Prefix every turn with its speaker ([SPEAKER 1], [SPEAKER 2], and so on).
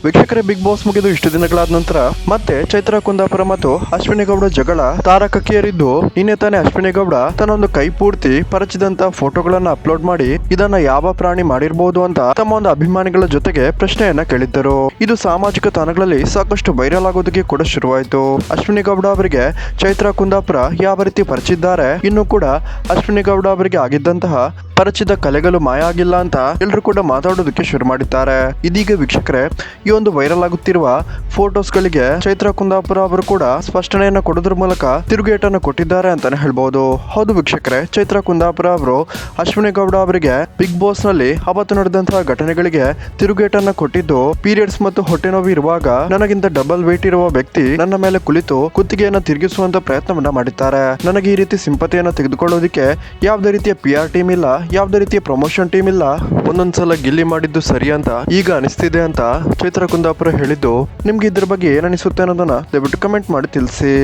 [SPEAKER 1] ವೀಕ್ಷಕರೇ, big boss ಮುಗಿದು ಇಷ್ಟು ದಿನಗಳಾದ ನಂತರ ಮತ್ತೆ ಚೈತ್ರ ಕುಂದಾಪುರ ಮತ್ತು ಅಶ್ವಿನಿ ಗೌಡ ಜಗಳ ತಾರಕಕ್ಕೇರಿದ್ದು, ನಿನ್ನೆ ತಾನೇ ಅಶ್ವಿನಿ ಗೌಡ ತನ್ನ ಒಂದು ಕೈ ಪೂರ್ತಿ ಪರಚಿದಂತ ಫೋಟೋಗಳನ್ನ ಅಪ್ಲೋಡ್ ಮಾಡಿ ಇದನ್ನ ಯಾವ ಪ್ರಾಣಿ ಮಾಡಿರಬಹುದು ಅಂತ ತಮ್ಮ ಒಂದು ಅಭಿಮಾನಿಗಳ ಜೊತೆಗೆ ಪ್ರಶ್ನೆಯನ್ನ ಕೇಳಿದ್ದರು. ಇದು ಸಾಮಾಜಿಕ ತಾಣಗಳಲ್ಲಿ ಸಾಕಷ್ಟು ವೈರಲ್ ಆಗೋದಕ್ಕೆ ಕೂಡ ಶುರುವಾಯಿತು. ಅಶ್ವಿನಿ ಗೌಡ ಅವರಿಗೆ ಚೈತ್ರ ಕುಂದಾಪುರ ಯಾವ ರೀತಿ ಪರಿಚಿದ್ದಾರೆ, ಇನ್ನು ಕೂಡ ಅಶ್ವಿನಿ ಗೌಡ ಅವರಿಗೆ ಆಗಿದ್ದಂತಹ ಪರಿಚಿತ ಕಲೆಗಳು ಮಾಯ ಆಗಿಲ್ಲ ಅಂತ ಎಲ್ಲರೂ ಕೂಡ ಮಾತಾಡೋದಕ್ಕೆ ಶುರು ಮಾಡಿದ್ದಾರೆ. ಇದೀಗ ವೀಕ್ಷಕರೇ, ಈ ಒಂದು ವೈರಲ್ ಆಗುತ್ತಿರುವ ಫೋಟೋಸ್ ಗಳಿಗೆ ಚೈತ್ರ ಕುಂದಾಪುರ ಅವರು ಕೂಡ ಸ್ಪಷ್ಟನೆಯನ್ನ ಕೊಡೋದ್ರ ಮೂಲಕ ತಿರುಗೇಟನ್ನು ಕೊಟ್ಟಿದ್ದಾರೆ ಅಂತಾನೆ ಹೇಳ್ಬಹುದು. ಹೌದು ವೀಕ್ಷಕರೇ, ಚೈತ್ರ ಕುಂದಾಪುರ ಅವರು ಅಶ್ವಿನಿ ಗೌಡ ಅವರಿಗೆ ಬಿಗ್ ಬಾಸ್ ನಲ್ಲಿ ಅವತ್ತು ನಡೆದಂತಹ ಘಟನೆಗಳಿಗೆ ತಿರುಗೇಟನ್ನ ಕೊಟ್ಟಿದ್ದು, ಪೀರಿಯಡ್ಸ್ ಮತ್ತು ಹೊಟ್ಟೆ ನೋವು ಇರುವಾಗ ನನಗಿಂತ ಡಬಲ್ ವೇಟ್ ಇರುವ ವ್ಯಕ್ತಿ ನನ್ನ ಮೇಲೆ ಕುಳಿತು ಕುತ್ತಿಗೆಯನ್ನ ತಿರುಗಿಸುವಂತ ಪ್ರಯತ್ನವನ್ನ ಮಾಡಿದ್ದಾರೆ. ನನಗೆ ಈ ರೀತಿ ಸಿಂಪತಿಯನ್ನ ತೆಗೆದುಕೊಳ್ಳೋದಕ್ಕೆ ಯಾವುದೇ ರೀತಿಯ PR ಟೀಮ್ ಇಲ್ಲ, ಯಾವುದೇ ರೀತಿಯ ಪ್ರಮೋಷನ್ ಟೀಮ್ ಇಲ್ಲ. ಒಂದೊಂದ್ಸಲ ಗಿಲ್ಲಿ ಮಾಡಿದ್ದು ಸರಿ ಅಂತ ಈಗ ಅನಿಸ್ತಿದೆ ಅಂತ ಚೈತ್ರ ಕುಂದಾಪುರ ಹೇಳಿದ್ದು. ನಿಮ್ಗೆ ಇದ್ರ ಬಗ್ಗೆ ಏನ್ ಅನಿಸುತ್ತೆ ಅನ್ನೋದನ್ನ ದಯವಿಟ್ಟು ಕಮೆಂಟ್ ಮಾಡಿ ತಿಳಿಸಿ.